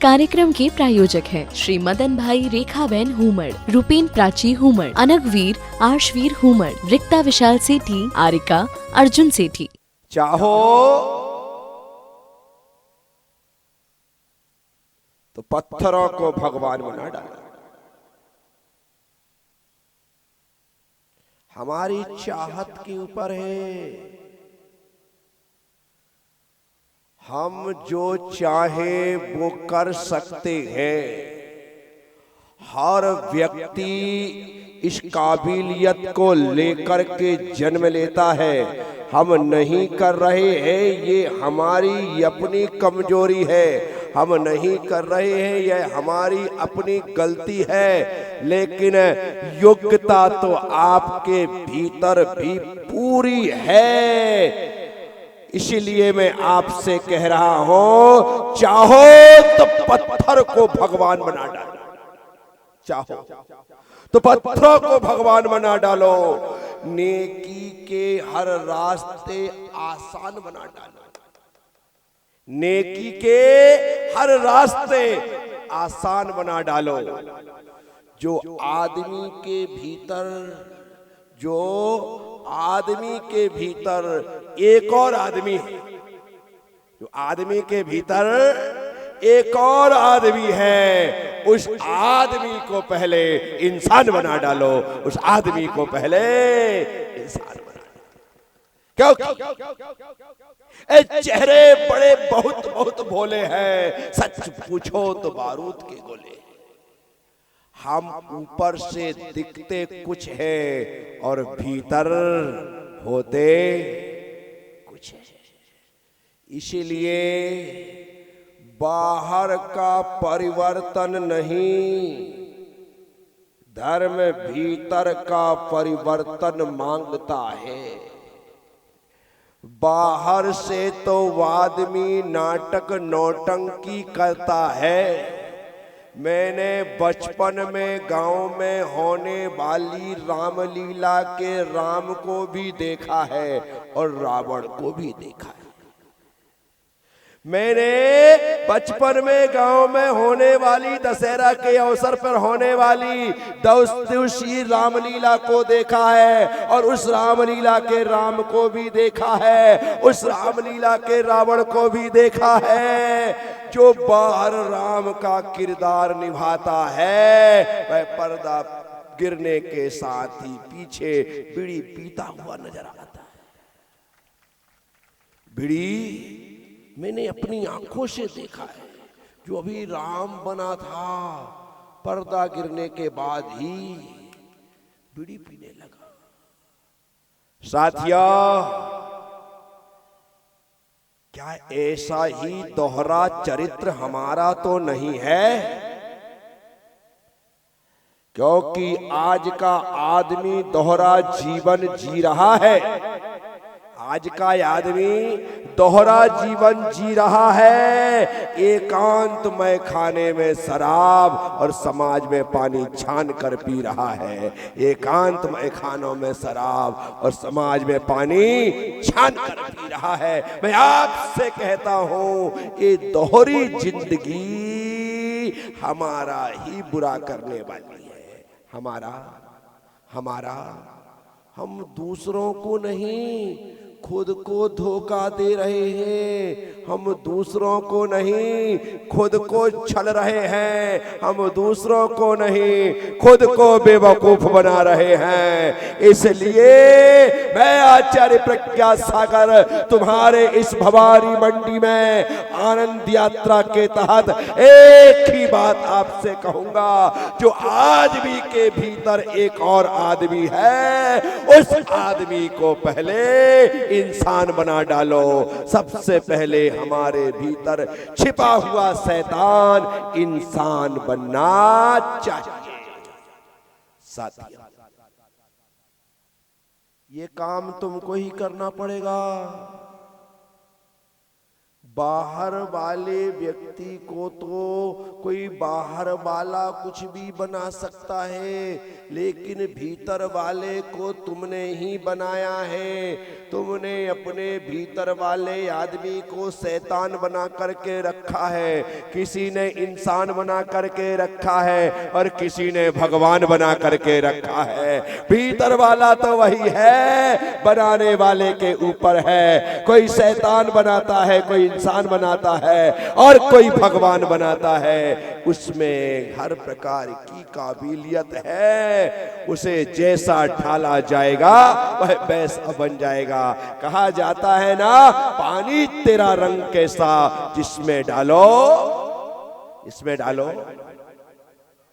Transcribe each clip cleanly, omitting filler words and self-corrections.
कार्यक्रम के प्रायोजक हैं श्री मदन भाई रेखाबेन हुमड़, रूपेन प्राची हुमड़, अनगवीर आर्शवीर हुमड़, रिक्ता विशाल सेठी, आरिका अर्जुन सेठी। चाहो तो पत्थरों को भगवान बना डालो। हमारी चाहत के ऊपर है, हम जो चाहे वो कर सकते हैं। हर व्यक्ति इस काबिलियत को लेकर के जन्म लेता है। हम नहीं कर रहे हैं, ये हमारी अपनी कमजोरी है। हम नहीं कर रहे हैं, यह हमारी अपनी गलती है। लेकिन योग्यता तो आपके भीतर भी पूरी है। इसीलिए मैं आपसे कह रहा हूं, चाहो तो पत्थर को भगवान बना डालो। चाहो तो पत्थरों को भगवान बना डालो। नेकी के हर रास्ते आसान बना डालो। नेकी के हर रास्ते आसान बना डालो। जो आदमी के भीतर एक और आदमी है, जो आदमी के भीतर एक और आदमी है, उस आदमी को पहले इंसान बना डालो। उस आदमी को पहले इंसान बना डालो। क्यों? चेहरे बड़े बहुत बहुत भोले हैं, सच पूछो तो बारूद के गोले। हम ऊपर से दिखते कुछ है और भीतर होते कुछ है। इसीलिए बाहर का परिवर्तन नहीं, धर्म भीतर का परिवर्तन मांगता है। बाहर से तो आदमी नाटक नौटंकी करता है। मैंने बचपन में गांव में होने वाली रामलीला के राम को भी देखा है और रावण को भी देखा है। मैंने बचपन में गांव में होने वाली दशहरा के अवसर पर होने वाली 10 दिवसीय रामलीला को देखा है और उस रामलीला के राम को भी देखा है, उस रामलीला के रावण को भी देखा है। जो बाहर राम का किरदार निभाता है, वह पर्दा गिरने के साथ ही पीछे बीड़ी पीता हुआ नजर आता है। बीड़ी मैंने अपनी आंखों से देखा है। जो अभी राम बना था, पर्दा गिरने के बाद ही बीड़ी पीने लगा। साथियों, क्या ऐसा ही दोहरा चरित्र हमारा तो नहीं है? क्योंकि आज का आदमी दोहरा जीवन जी रहा है। आज का आदमी दोहरा जीवन जी रहा है। एकांतमय खाने में शराब और समाज में पानी छान कर पी रहा है। एकांतमय खानों में शराब और समाज में पानी छान कर पी रहा है। मैं आपसे कहता हूं, ये दोहरी जिंदगी हमारा ही बुरा करने वाली है। हमारा हम दूसरों को नहीं, खुद को धोखा दे रहे हैं। हम दूसरों को नहीं, खुद को छल रहे हैं। हम दूसरों को नहीं, खुद को बेवकूफ बना रहे हैं। इसलिए मैं आचार्य प्रज्ञा सागर तुम्हारे इस भवानी मंडी में आनंद यात्रा के तहत एक ही बात आपसे कहूंगा, जो आदमी के भीतर एक और आदमी है, उस आदमी को पहले इंसान बना डालो। सबसे पहले हमारे भीतर छिपा हुआ शैतान इंसान बनना चाहिए। साथियों, ये काम तुमको ही करना पड़ेगा। बाहर वाले व्यक्ति को तो कोई बाहर वाला कुछ भी बना सकता है, लेकिन भीतर वाले को तुमने ही बनाया है। तुमने अपने भीतर वाले आदमी को शैतान बना करके रखा है, किसी ने इंसान बना करके रखा है और किसी ने भगवान बना करके रखा है। भीतर वाला तो वही है, बनाने वाले के ऊपर है। कोई शैतान बनाता है, कोई इंसान बनाता है और कोई भगवान बनाता है। उसमें हर प्रकार की काबिलियत है, उसे जैसा ढाला जाएगा वह वैसा बन जाएगा। कहा जाता है ना, पानी तेरा रंग कैसा, जिसमें डालो इसमें डालो।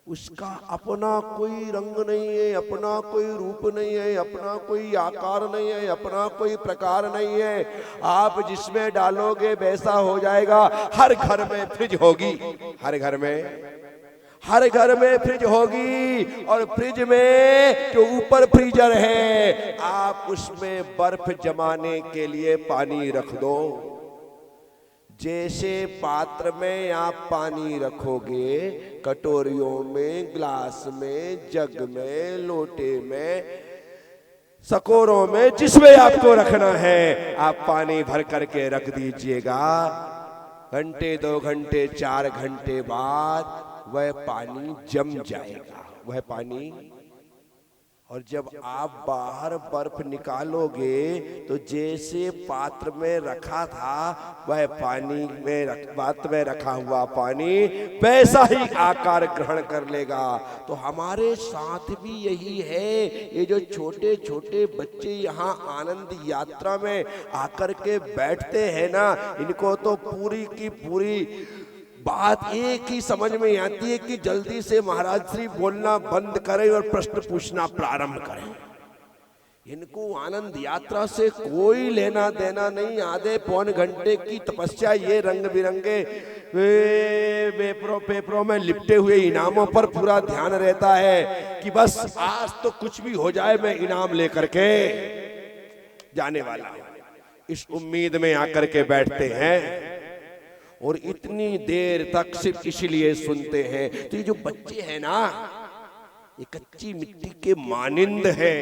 उसका अपना कोई रंग नहीं है, अपना कोई रूप नहीं है, अपना कोई आकार नहीं है, अपना कोई प्रकार नहीं है। आप जिसमें डालोगे वैसा हो जाएगा। हर घर में फ्रिज होगी, हर घर में फ्रिज होगी, और फ्रिज में जो ऊपर फ्रीजर है, आप उसमें बर्फ जमाने के लिए पानी रख दो। जैसे पात्र में आप पानी रखोगे, कटोरियों में, ग्लास में, जग में, लोटे में, सकोरों में, जिसमें आपको रखना है, आप पानी भर करके रख दीजिएगा। घंटे, 2 घंटे, 4 घंटे बाद वह पानी जम जाएगा, वह पानी। और जब आप बाहर बर्फ निकालोगे तो जैसे पात्र में रखा था, वह पात्र में रखा हुआ पानी वैसा ही आकार ग्रहण कर लेगा। तो हमारे साथ भी यही है। ये जो छोटे छोटे बच्चे यहाँ आनंद यात्रा में आकर के बैठते हैं ना, इनको तो पूरी की पूरी बात एक ही समझ में आती है कि जल्दी से महाराज श्री बोलना बंद करें और प्रश्न पूछना प्रारंभ करें। इनको आनंद यात्रा से कोई लेना देना नहीं। आधे पौन घंटे की तपस्या ये रंग बिरंगे पेपरों में लिपटे हुए इनामों पर पूरा ध्यान रहता है कि बस आज तो कुछ भी हो जाए, मैं इनाम लेकर के जाने वाला हूं, इस उम्मीद में आकर के बैठते हैं। और इतनी देर तक सिर्फ इसलिए सुनते हैं। तो ये जो बच्चे हैं ना, ये कच्ची मिट्टी के मानिंद है।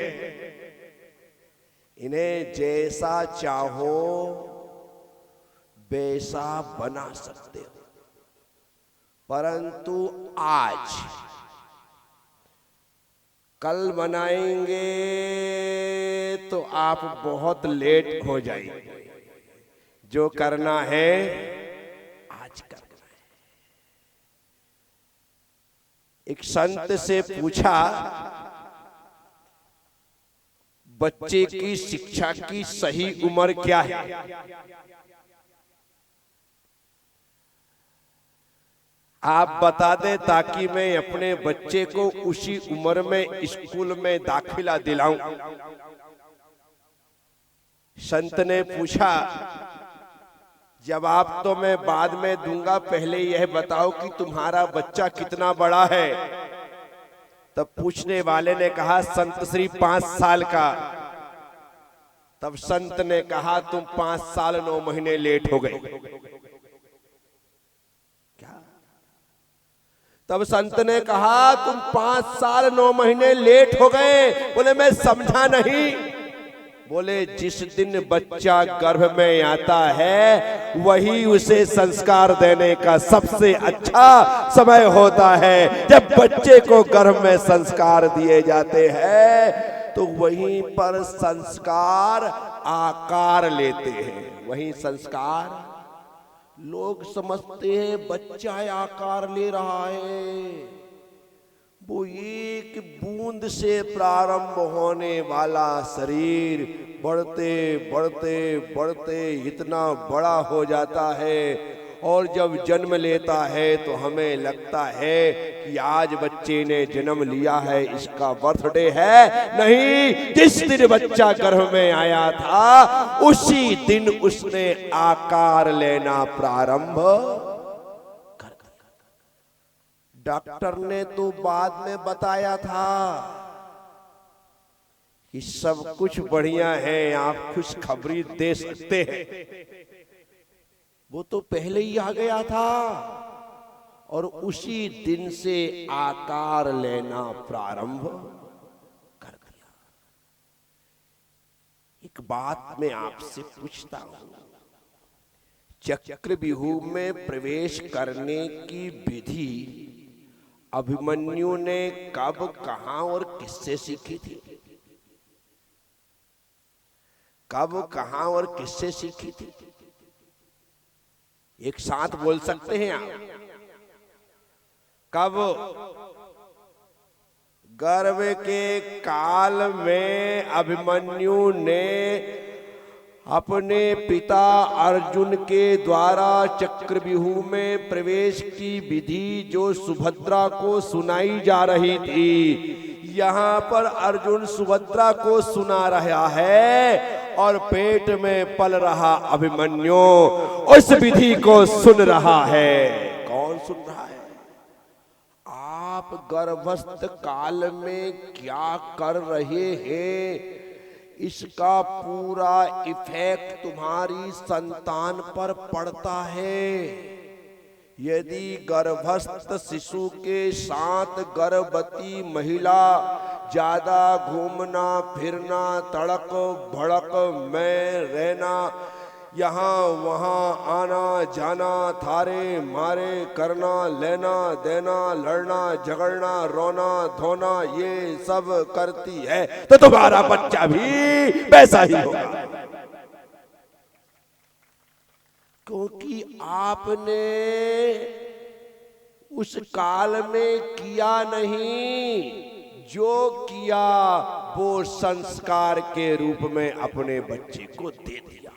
इन्हें जैसा चाहो वैसा बना सकते हो, परंतु आज कल बनाएंगे तो आप बहुत लेट हो जाएंगे। जो करना है एक संत से पूछा, बच्चे की शिक्षा की सही उम्र क्या है? आप बता दें ताकि मैं अपने बच्चे को उसी उम्र में स्कूल में दाखिला दिलाऊं। संत ने पूछा, जवाब तो मैं बाद में दूंगा, पहले यह बताओ कि तुम्हारा बच्चा कितना बड़ा है? तब पूछने वाले ने कहा, संत श्री 5 साल का। तब संत ने कहा, तुम 5 साल 9 महीने लेट हो गए। क्या? तब संत ने कहा, तुम 5 साल 9 महीने लेट हो गए। बोले, मैं समझा नहीं। बोले, जिस दिन बच्चा गर्भ में आता है वही उसे संस्कार देने का सबसे अच्छा समय होता है। जब बच्चे को गर्भ में संस्कार दिए जाते हैं तो वहीं पर संस्कार आकार लेते हैं। वहीं संस्कार, लोग समझते हैं बच्चा आकार ले रहा है। वो एक बूंद से प्रारंभ होने वाला शरीर बढ़ते बढ़ते बढ़ते इतना बड़ा हो जाता है। और जब जन्म लेता है तो हमें लगता है कि आज बच्चे ने जन्म लिया है, इसका बर्थडे है। नहीं, जिस दिन बच्चा गर्भ में आया था उसी दिन उसने आकार लेना प्रारंभ। डॉक्टर ने तो बाद में बताया था कि सब कुछ बढ़िया है, आप खुशखबरी दे सकते हैं। वो तो पहले ही आ गया था और उसी दिन से आकार लेना प्रारंभ कर दिया। एक बात मैं आपसे पूछता हूं, चक्रव्यूह में प्रवेश करने की विधि अभिमन्यु ने कब, कहां और किससे सीखी थी? कब, कहां और किससे सीखी थी? एक साथ बोल सकते हैं आप? कब? गर्भ के काल में अभिमन्यु ने अपने पिता अर्जुन के द्वारा चक्रव्यूह में प्रवेश की विधि जो सुभद्रा को सुनाई जा रही थी, यहाँ पर अर्जुन सुभद्रा को सुना रहा है और पेट में पल रहा अभिमन्यु उस विधि को सुन रहा है। कौन सुन रहा है? आप गर्भस्थ काल में क्या कर रहे हैं, इसका पूरा इफेक्ट तुम्हारी संतान पर पड़ता है। यदि गर्भस्थ शिशु के साथ गर्भवती महिला ज्यादा घूमना फिरना, तड़क भड़क में रहना, यहाँ वहाँ आना जाना, थारे मारे करना, लेना देना, लड़ना झगड़ना, रोना धोना, ये सब करती है तो तुम्हारा बच्चा भी वैसा ही होगा। क्योंकि आपने उस काल में किया नहीं, जो किया वो संस्कार के रूप में अपने बच्चे को दे दिया।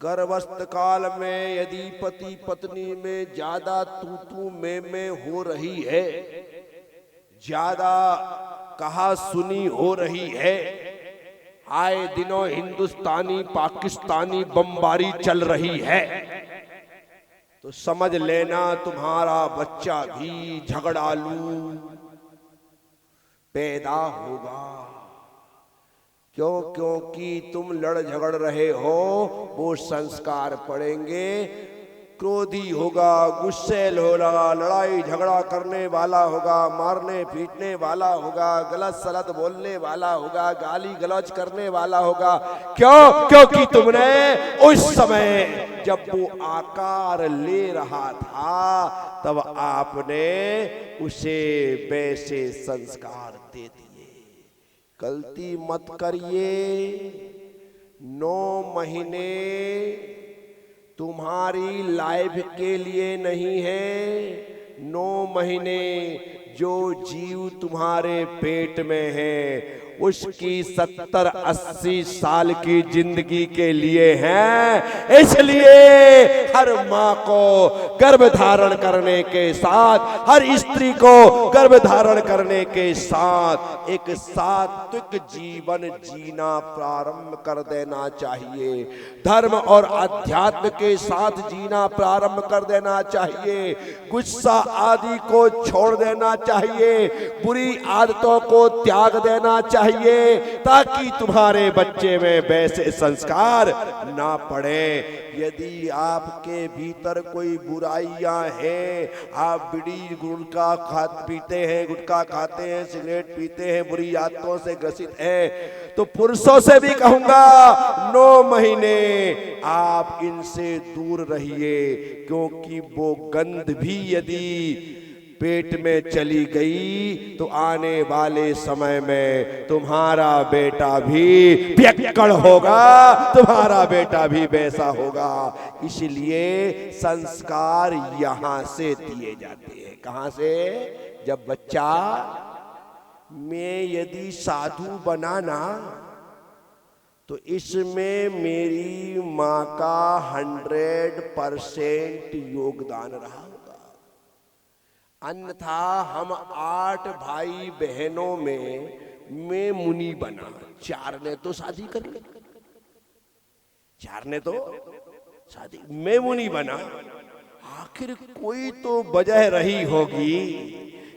गर्भस्थ काल में यदि पति पत्नी में ज्यादा तू में हो रही है, ज्यादा कहा सुनी हो रही है, आए दिनों हिंदुस्तानी पाकिस्तानी बमबारी चल रही है, तो समझ लेना तुम्हारा बच्चा भी झगड़ालू पैदा होगा। क्यों? क्योंकि तुम लड़ झगड़ रहे हो, वो संस्कार पड़ेंगे। क्रोधी होगा, गुस्सेल होगा, लड़ाई झगड़ा करने वाला होगा, मारने पीटने वाला होगा, गलत सलत बोलने वाला होगा, गाली गलौज करने वाला होगा। क्यों? क्योंकि तुमने उस समय जब वो आकार ले रहा था तब आपने उसे वैसे संस्कार दे दिए। गलती मत करिए। 9 महीने तुम्हारी लाइफ के लिए नहीं है, 9 महीने जो जीव तुम्हारे पेट में है उसकी 70-80 साल की जिंदगी के लिए है। इसलिए हर माँ को गर्भ धारण करने के साथ, हर स्त्री को गर्भ धारण करने के साथ एक सात्विक जीवन जीना प्रारंभ कर देना चाहिए। धर्म और अध्यात्म के साथ जीना प्रारंभ कर देना चाहिए। गुस्सा आदि को छोड़ देना चाहिए, बुरी आदतों को त्याग देना चाहिए, ताकि तुम्हारे बच्चे में वैसे संस्कार ना पड़े। यदि आपके भीतर कोई बुराइयां हैं, आप बीड़ी गुटखा पीते हैं, गुटखा खाते हैं, सिगरेट पीते हैं, बुरी आदतों से ग्रसित हैं, तो पुरुषों से भी कहूंगा 9 महीने आप इनसे दूर रहिए। क्योंकि वो गंध भी यदि पेट में चली गई तो आने वाले समय में तुम्हारा बेटा भी पियक्कड़ होगा, तुम्हारा बेटा भी वैसा होगा। इसलिए संस्कार यहाँ से दिए जाते हैं। कहाँ से? जब बच्चा में यदि साधु बनाना तो इसमें मेरी माँ का 100% योगदान रहा होगा। अन्यथा हम 8 भाई बहनों में मैं मुनि बना, 4 ने तो शादी कर ली, 4 ने तो शादी, मैं मुनि बना। आखिर कोई तो वजह रही होगी।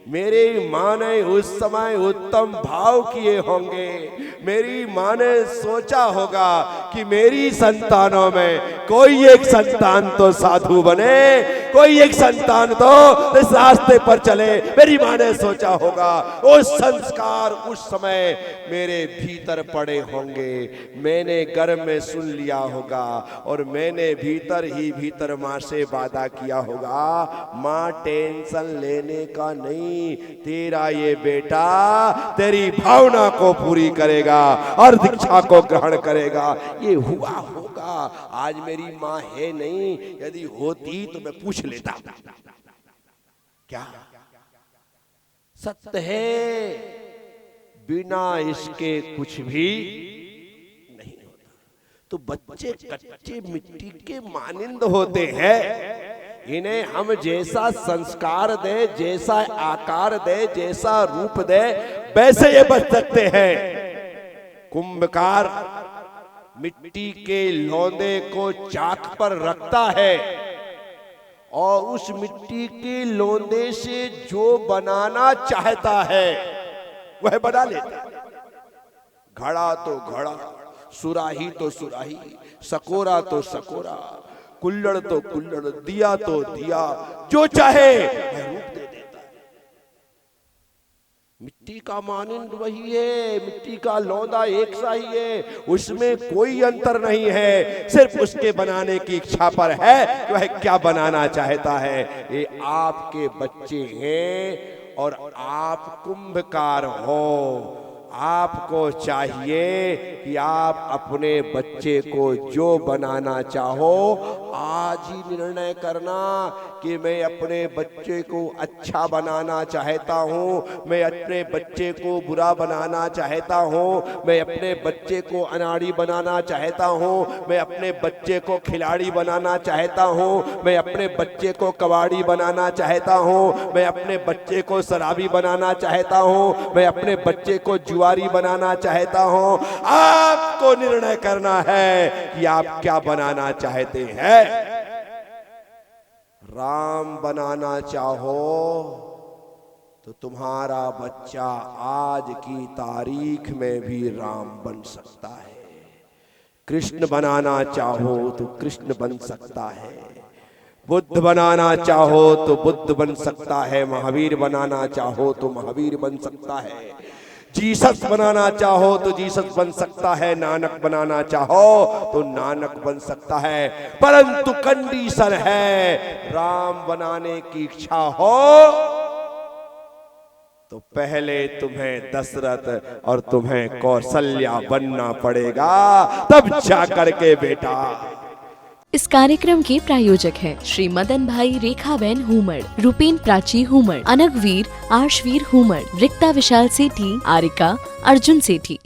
मेरी माँ ने उस समय उत्तम भाव किए होंगे। मेरी माँ ने सोचा होगा कि मेरी संतानों में कोई एक संतान तो साधु बने, कोई एक संतान तो इस रास्ते पर चले। मेरी माँ ने सोचा होगा वो संस्कार उस समय मेरे भीतर पड़े होंगे, मैंने गर्भ में सुन लिया होगा और मैंने भीतर ही भीतर माँ से वादा किया होगा, माँ टेंशन लेने का नहीं, तेरा ये बेटा तेरी भावना को पूरी करेगा और दीक्षा को ग्रहण करेगा। ये हुआ होगा। आज मेरी माँ है नहीं, यदि होती तो मैं पूछ लेता। क्या सत्य है, बिना इसके कुछ भी नहीं होता। तो बच्चे कच्चे मिट्टी के मानिंद होते हैं, इन्हें हम जैसा संस्कार दे, जैसा आकार दे, जैसा रूप दे, वैसे ये बच सकते हैं। कुंभकार मिट्टी के लौंदे को चाक पर रखता है और उस मिट्टी के लौंदे से जो बनाना चाहता है वह बना लेता है। घड़ा तो घड़ा, सुराही तो सुराही, सकोरा तो सकोरा, कुल्लड़ तो कुल्लड़, दिया तो दिया, जो चाहे वह रूप दे देता है। मिट्टी का मानिंद वही है, मिट्टी का लौंदा एक सा ही है, उसमें कोई अंतर नहीं है। सिर्फ उसके बनाने की इच्छा पर है कि वह क्या बनाना चाहता है। ये आपके बच्चे हैं और आप कुंभकार हो। आपको चाहिए कि आप अपने बच्चे को जो बनाना चाहो आज ही निर्णय करना कि मैं अपने बच्चे को अच्छा बनाना चाहता हूँ, मैं अपने बच्चे को बुरा बनाना चाहता हूँ, मैं अपने बच्चे को अनाड़ी बनाना चाहता हूँ, मैं अपने बच्चे को खिलाड़ी बनाना चाहता हूँ, मैं अपने बच्चे को कबाड़ी बनाना चाहता हूँ, मैं अपने बच्चे को शराबी बनाना चाहता हूँ, मैं अपने बच्चे को जुआरी बनाना चाहता हूँ। आपको निर्णय करना है कि आप क्या बनाना चाहते हैं। राम बनाना चाहो तो तुम्हारा बच्चा आज की तारीख में भी राम बन सकता है। कृष्ण बनाना चाहो तो कृष्ण बन सकता है, बुद्ध बनाना चाहो तो बुद्ध बन सकता है, महावीर बनाना चाहो तो महावीर बन सकता है, जीसस बनाना चाहो तो जीसस बन सकता है, नानक बनाना चाहो तो नानक बन सकता है। परंतु कंडीशन है, राम बनाने की इच्छा हो तो पहले तुम्हें दशरथ और तुम्हें कौशल्या बनना पड़ेगा, तब जाकर के बेटा। इस कार्यक्रम के प्रायोजक हैं श्री मदन भाई रेखाबेन हुमड़, रूपेन प्राची हुमड़, अनगवीर आर्शवीर हुमड़, रिक्ता विशाल सेठी, आरिका अर्जुन सेठी।